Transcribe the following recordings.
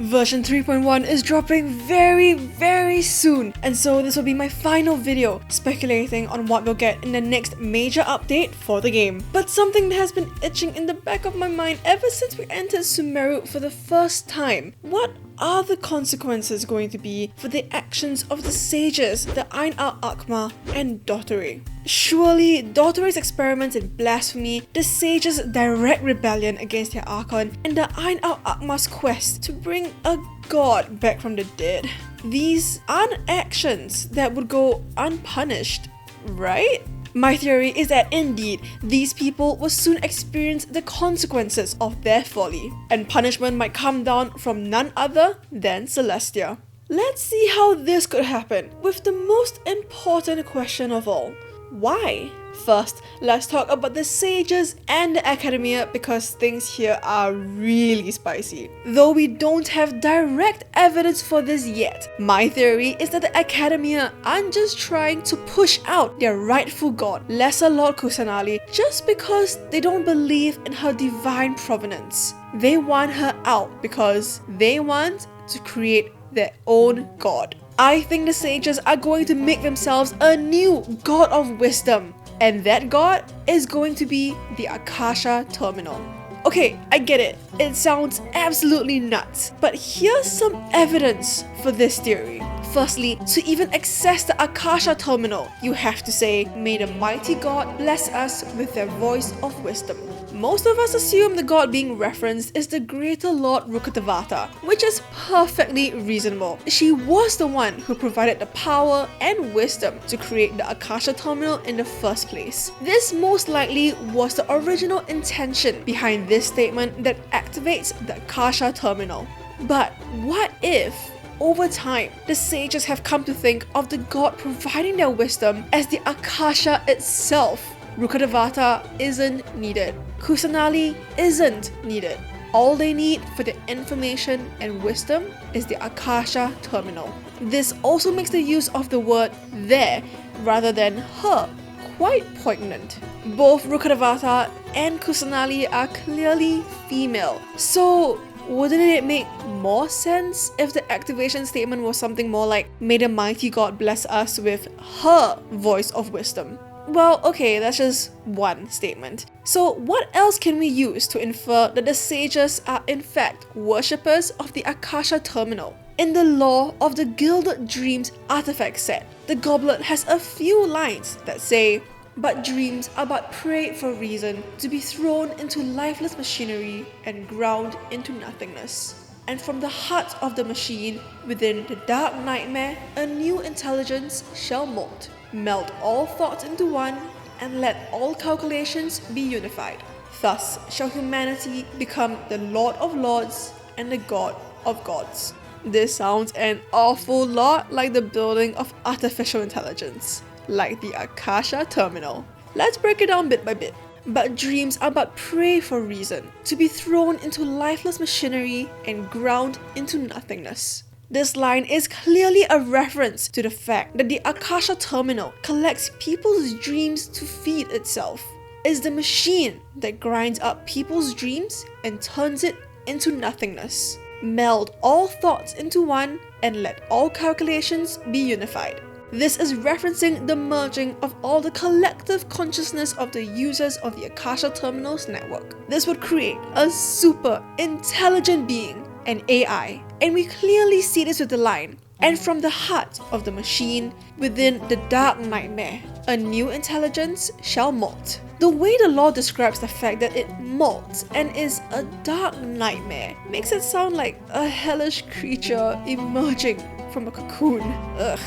Version 3.1 is dropping very soon, and so this will be my final video speculating on what we'll get in the next major update for the game. But something that has been itching in the back of my mind ever since we entered Sumeru for the first time. What are the consequences going to be for the actions of the sages, the Ayn Al'Ahmar and Dottore? Surely, Dottore's experiments in blasphemy, the sages' direct rebellion against their Arkon, and the Ayn Al'Ahmar's quest to bring a god back from the dead. These aren't actions that would go unpunished, right? My theory is that indeed, these people will soon experience the consequences of their folly, and punishment might come down from none other than Celestia. Let's see how this could happen, with the most important question of all. Why? First, let's talk about the sages and the Akademiya because things here are really spicy. Though we don't have direct evidence for this yet, my theory is that the Akademiya aren't just trying to push out their rightful god, Lesser Lord Kusanali, just because they don't believe in her divine provenance. They want her out because they want to create their own god. I think the sages are going to make themselves a new god of wisdom, and that god is going to be the Akasha Terminal. Okay, I get it. It sounds absolutely nuts, but here's some evidence for this theory. Firstly, to even access the Akasha Terminal, you have to say, "May the mighty god bless us with their voice of wisdom." Most of us assume the god being referenced is the greater Lord Rukkhadevata, which is perfectly reasonable. She was the one who provided the power and wisdom to create the Akasha Terminal in the first place. This most likely was the original intention behind this statement that activates the Akasha Terminal. But what if, over time, the sages have come to think of the god providing their wisdom as the Akasha itself? Rukkhadevata isn't needed. Kusanali isn't needed. All they need for the information and wisdom is the Akasha Terminal. This also makes the use of the word "there" rather than "her" quite poignant. Both Rukkhadevata and Kusanali are clearly female, so wouldn't it make more sense if the activation statement was something more like "May the mighty god bless us with her voice of wisdom"? Well, okay, that's just one statement. So what else can we use to infer that the sages are in fact worshippers of the Akasha Terminal? In the lore of the Gilded Dreams artifact set, the goblet has a few lines that say, "But dreams are but prey for reason, to be thrown into lifeless machinery and ground into nothingness. And from the heart of the machine, within the dark nightmare, a new intelligence shall molt. Melt all thoughts into one, and let all calculations be unified. Thus shall humanity become the Lord of Lords and the God of Gods." This sounds an awful lot like the building of artificial intelligence, like the Akasha Terminal. Let's break it down bit by bit. But dreams are but prey for reason, to be thrown into lifeless machinery and ground into nothingness. This line is clearly a reference to the fact that the Akasha Terminal collects people's dreams to feed itself. It's the machine that grinds up people's dreams and turns it into nothingness. Meld all thoughts into one and let all calculations be unified. This is referencing the merging of all the collective consciousness of the users of the Akasha Terminal's network. This would create a super intelligent being, an AI, and we clearly see this with the line, "And from the heart of the machine, within the dark nightmare, a new intelligence shall molt." The way the lore describes the fact that it molts and is a dark nightmare makes it sound like a hellish creature emerging from a cocoon. Ugh.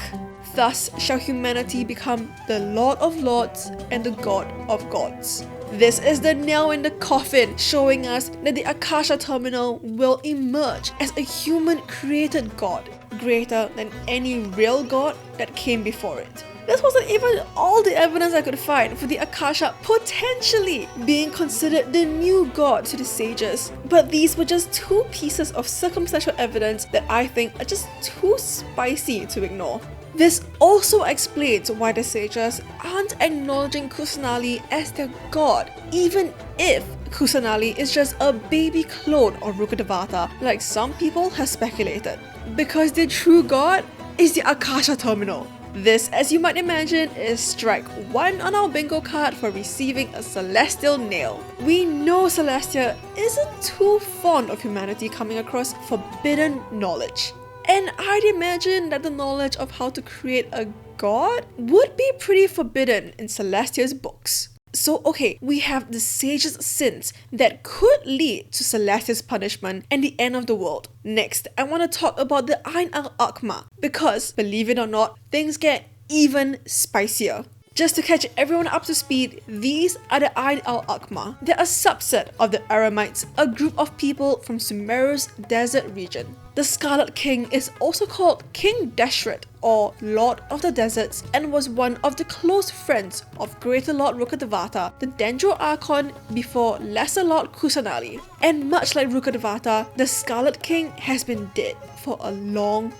Thus shall humanity become the Lord of Lords and the God of Gods. This is the nail in the coffin, showing us that the Akasha Terminal will emerge as a human-created god, greater than any real god that came before it. This wasn't even all the evidence I could find for the Akasha potentially being considered the new god to the sages, but these were just two pieces of circumstantial evidence that I think are just too spicy to ignore. This also explains why the sages aren't acknowledging Kusanali as their god, even if Kusanali is just a baby clone of Rukkhadevata, like some people have speculated, because their true god is the Akasha Terminal. This, as you might imagine, is strike 1 on our bingo card for receiving a celestial nail. We know Celestia isn't too fond of humanity coming across forbidden knowledge, and I'd imagine that the knowledge of how to create a god would be pretty forbidden in Celestia's books. So okay, we have the sage's sins that could lead to Celestia's punishment and the end of the world. Next, I want to talk about the Ayn Al'Ahmar, because believe it or not, things get even spicier. Just to catch everyone up to speed, these are the Ayn Al'Ahmar. They're a subset of the Eremites, a group of people from Sumeru's desert region. The Scarlet King is also called King Deshret, or Lord of the Deserts, and was one of the close friends of Greater Lord Rukkhadevata, the Dendro Arkon, before Lesser Lord Kusanali. And much like Rukkhadevata, the Scarlet King has been dead for a long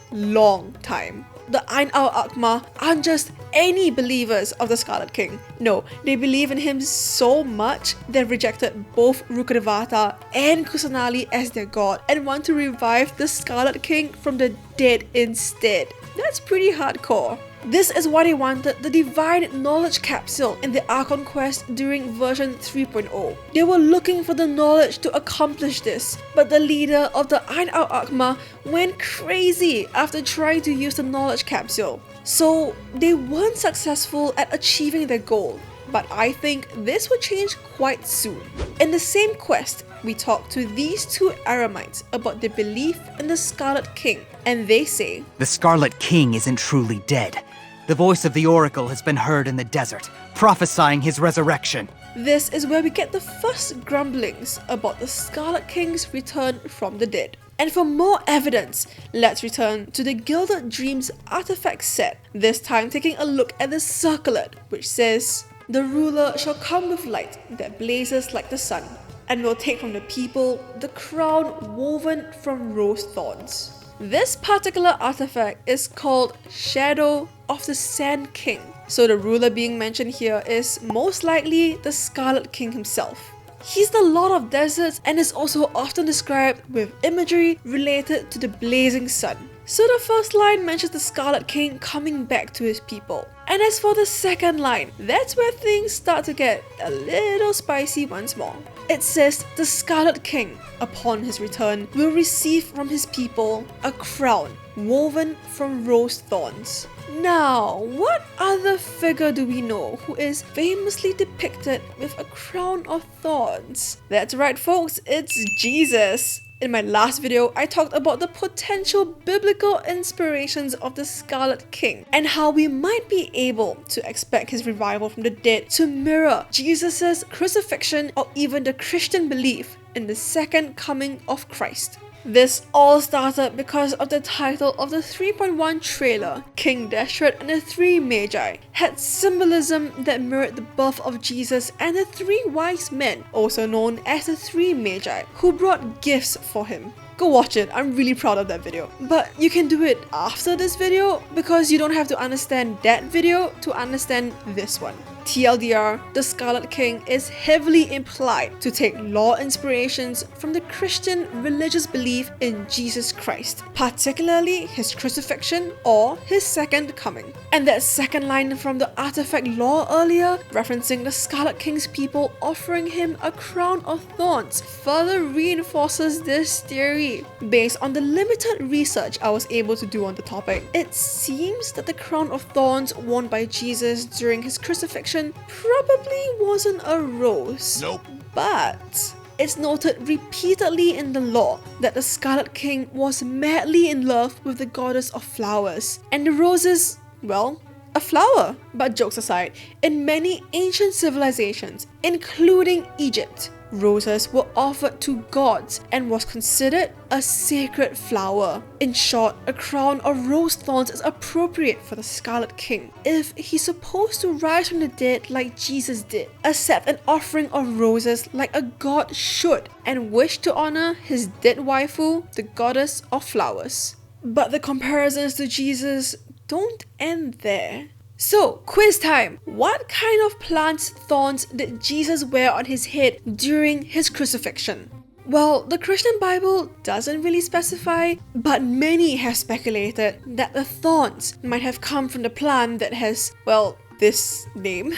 time. The Ayn Al'Ahmar aren't just any believers of the Scarlet King. No, they believe in him so much they've rejected both Rukkhadevata and Kusanali as their god and want to revive the Scarlet King from the dead instead. That's pretty hardcore. This is why they wanted the Divine Knowledge Capsule in the Arkon quest during version 3.0. They were looking for the knowledge to accomplish this, but the leader of the Ayn Al'Ahmar went crazy after trying to use the knowledge capsule. So they weren't successful at achieving their goal, but I think this will change quite soon. In the same quest, we talk to these two Eremites about their belief in the Scarlet King, and they say, "The Scarlet King isn't truly dead. The voice of the Oracle has been heard in the desert, prophesying his resurrection." This is where we get the first grumblings about the Scarlet King's return from the dead. And for more evidence, let's return to the Gilded Dreams artifact set, this time taking a look at the circlet, which says, "The ruler shall come with light that blazes like the sun, and will take from the people the crown woven from rose thorns." This particular artifact is called Shadow of the Sand King, so the ruler being mentioned here is most likely the Scarlet King himself. He's the Lord of Deserts and is also often described with imagery related to the blazing sun. So the first line mentions the Scarlet King coming back to his people. And as for the second line, that's where things start to get a little spicy once more. It says the Scarlet King, upon his return, will receive from his people a crown woven from rose thorns. Now, what other figure do we know who is famously depicted with a crown of thorns? That's right folks, it's Jesus! In my last video, I talked about the potential biblical inspirations of the Scarlet King and how we might be able to expect his revival from the dead to mirror Jesus' crucifixion or even the Christian belief in the second coming of Christ. This all started because of the title of the 3.1 trailer. King Deshret and the Three Magi had symbolism that mirrored the birth of Jesus and the three wise men, also known as the Three Magi, who brought gifts for him. Go watch it, I'm really proud of that video. But you can do it after this video because you don't have to understand that video to understand this one. TLDR, the Scarlet King is heavily implied to take lore inspirations from the Christian religious belief in Jesus Christ, particularly his crucifixion or his second coming. And that second line from the artifact lore earlier, referencing the Scarlet King's people offering him a crown of thorns, further reinforces this theory. Based on the limited research I was able to do on the topic, it seems that the crown of thorns worn by Jesus during his crucifixion probably wasn't a rose. Nope. But it's noted repeatedly in the lore that the Scarlet King was madly in love with the goddess of flowers, and the rose is, well, a flower. But jokes aside, in many ancient civilizations, including Egypt, roses were offered to gods and was considered a sacred flower. In short, a crown of rose thorns is appropriate for the Scarlet King if he's supposed to rise from the dead like Jesus did, accept an offering of roses like a god should, and wish to honor his dead waifu, the goddess of flowers. But the comparisons to Jesus don't end there. So, quiz time! What kind of plant's thorns did Jesus wear on his head during his crucifixion? Well, the Christian Bible doesn't really specify, but many have speculated that the thorns might have come from the plant that has, well, this name.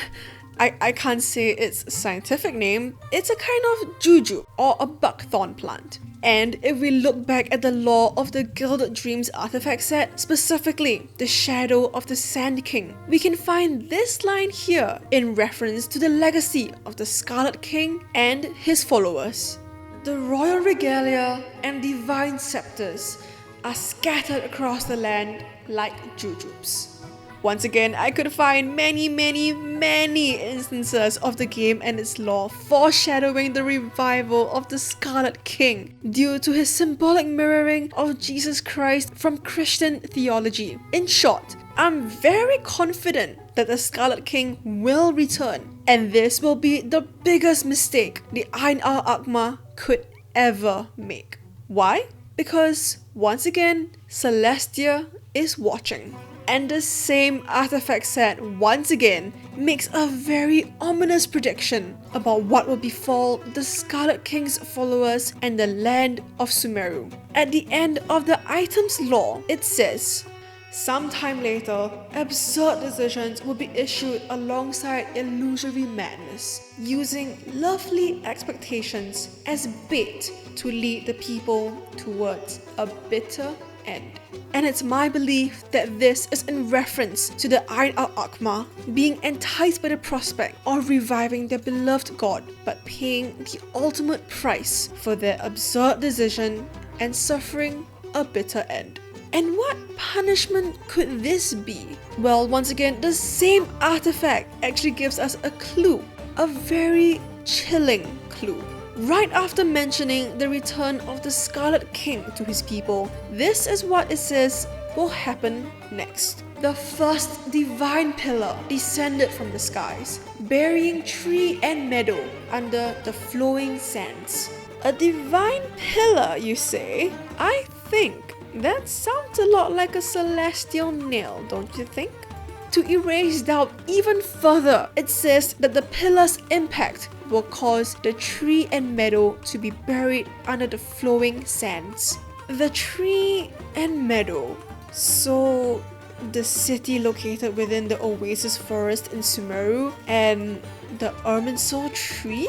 I can't say its scientific name. It's a kind of juju or a buckthorn plant. And if we look back at the lore of the Gilded Dreams artifact set, specifically the Shadow of the Sand King, we can find this line here in reference to the legacy of the Scarlet King and his followers. The royal regalia and divine scepters are scattered across the land like jujubes. Once again, I could find many instances of the game and its lore foreshadowing the revival of the Scarlet King due to his symbolic mirroring of Jesus Christ from Christian theology. In short, I'm very confident that the Scarlet King will return, and this will be the biggest mistake the Ayn Al'Ahmar could ever make. Why? Because, once again, Celestia is watching. And the same artifact set once again makes a very ominous prediction about what will befall the Scarlet King's followers and the land of Sumeru. At the end of the item's lore, it says, sometime later, absurd decisions will be issued alongside illusory madness, using lovely expectations as bait to lead the people towards a bitter end. And it's my belief that this is in reference to the Ayn Al'Ahmar being enticed by the prospect of reviving their beloved god, but paying the ultimate price for their absurd decision and suffering a bitter end. And what punishment could this be? Well, once again, the same artifact actually gives us a clue, a very chilling clue. Right after mentioning the return of the Scarlet King to his people, this is what it says will happen next. The first divine pillar descended from the skies, burying tree and meadow under the flowing sands. A divine pillar, you say? I think that sounds a lot like a celestial nail, don't you think? To erase doubt even further, it says that the pillar's impact will cause the tree and meadow to be buried under the flowing sands. The tree and meadow. So, the city located within the oasis forest in Sumeru and the Irminsul tree?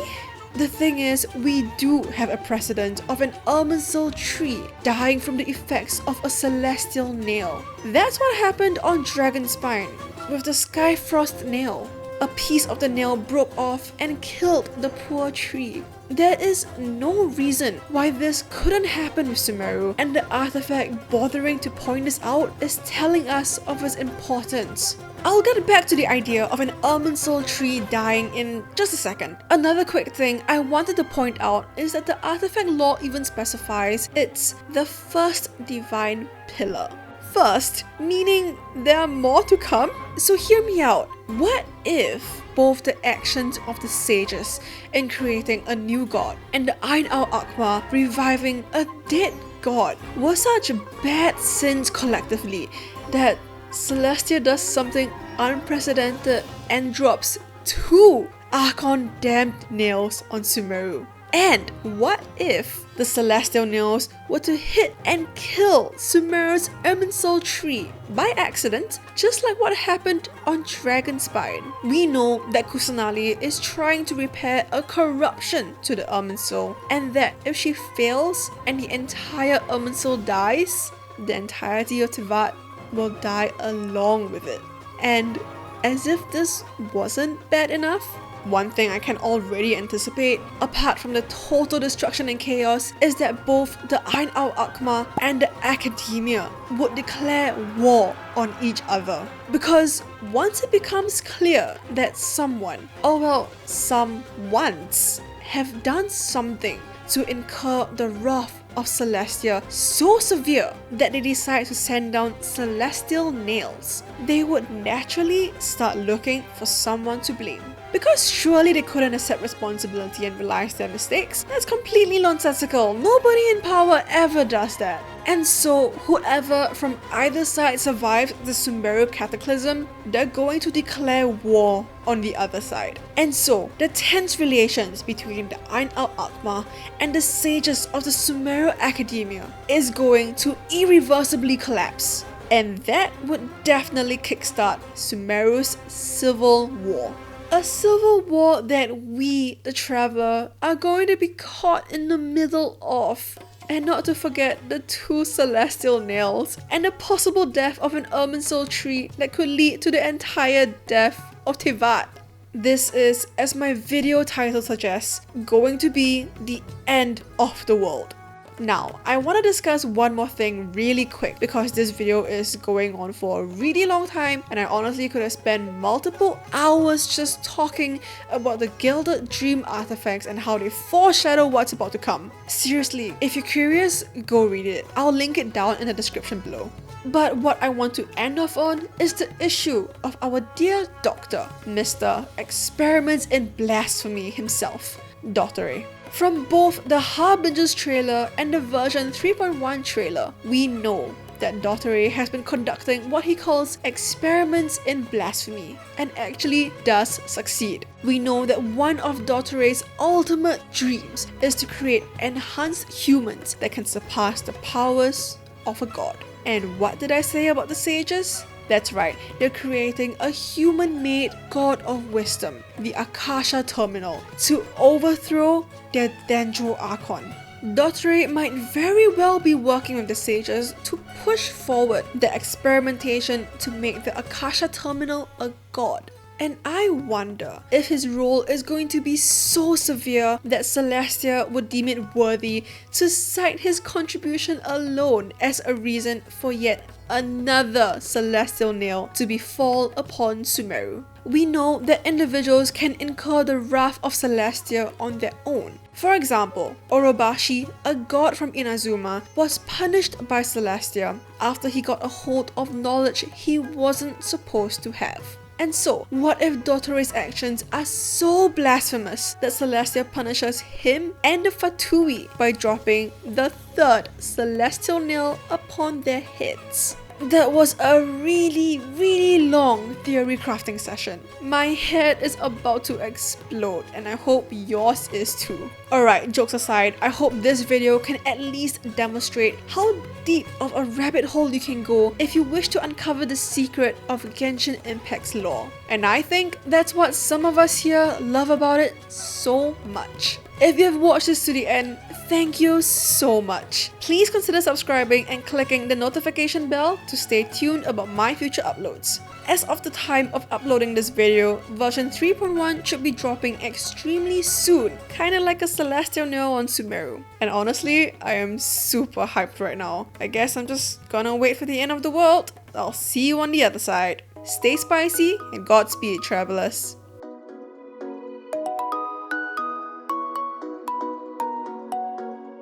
The thing is, we do have a precedent of an Irminsul tree dying from the effects of a celestial nail. That's what happened on Dragonspine with the Skyfrost nail. A piece of the nail broke off and killed the poor tree. There is no reason why this couldn't happen with Sumeru, and the artifact bothering to point this out is telling us of its importance. I'll get back to the idea of an Irminsul tree dying in just a second. Another quick thing I wanted to point out is that the artifact lore even specifies it's the first divine pillar. First, meaning there are more to come? So hear me out. What if both the actions of the sages in creating a new god and the Ayn Al'Ahmar reviving a dead god were such bad sins collectively that Celestia does something unprecedented and drops 2 Arkon damned nails on Sumeru? And what if the celestial nails were to hit and kill Sumeru's Irminsul tree by accident, just like what happened on Dragonspine? We know that Kusanali is trying to repair a corruption to the Irminsul, and that if she fails and the entire Irminsul dies, the entirety of Teyvat will die along with it. And as if this wasn't bad enough, one thing I can already anticipate, apart from the total destruction and chaos, is that both the Ayn Al'Ahmar and the Akademiya would declare war on each other. Because once it becomes clear that someone, or well, someones, have done something to incur the wrath of Celestia so severe that they decide to send down celestial nails, they would naturally start looking for someone to blame. Because surely they couldn't accept responsibility and realize their mistakes. That's completely nonsensical. Nobody in power ever does that. And so, whoever from either side survives the Sumeru cataclysm, they're going to declare war on the other side. And so, the tense relations between the Ayn Al'Ahmar and the sages of the Sumeru Akademiya is going to irreversibly collapse. And that would definitely kickstart Sumeru's civil war. A civil war that we, the traveler, are going to be caught in the middle of. And not to forget the 2 celestial nails and the possible death of an Irminsul tree that could lead to the entire death of Teyvat. This is, as my video title suggests, going to be the end of the world. Now, I want to discuss one more thing really quick because this video is going on for a really long time and I honestly could have spent multiple hours just talking about the Gilded Dream artifacts and how they foreshadow what's about to come. Seriously, if you're curious, go read it. I'll link it down in the description below. But what I want to end off on is the issue of our dear doctor, Mr. Experiments in Blasphemy himself, Dottore. From both the Harbinger's trailer and the version 3.1 trailer, we know that Dottore has been conducting what he calls experiments in blasphemy and actually does succeed. We know that one of Dottore's ultimate dreams is to create enhanced humans that can surpass the powers of a god. And what did I say about the sages? That's right, they're creating a human-made god of wisdom, the Akasha Terminal, to overthrow their Dendro Arkon. Dottore might very well be working with the sages to push forward the experimentation to make the Akasha Terminal a god. And I wonder if his role is going to be so severe that Celestia would deem it worthy to cite his contribution alone as a reason for yet another celestial nail to befall upon Sumeru. We know that individuals can incur the wrath of Celestia on their own. For example, Orobashi, a god from Inazuma, was punished by Celestia after he got a hold of knowledge he wasn't supposed to have. And so, what if Dottore's actions are so blasphemous that Celestia punishes him and the Fatui by dropping the 3rd celestial nail upon their heads? That was a really long theory crafting session. My head is about to explode and I hope yours is too. Alright, jokes aside, I hope this video can at least demonstrate how deep of a rabbit hole you can go if you wish to uncover the secret of Genshin Impact's lore. And I think that's what some of us here love about it so much. If you've watched this to the end, thank you so much. Please consider subscribing and clicking the notification bell to stay tuned about my future uploads. As of the time of uploading this video, version 3.1 should be dropping extremely soon, kinda like a celestial nail on Sumeru. And honestly, I am super hyped right now. I guess I'm just gonna wait for the end of the world. I'll see you on the other side. Stay spicy and Godspeed, travelers.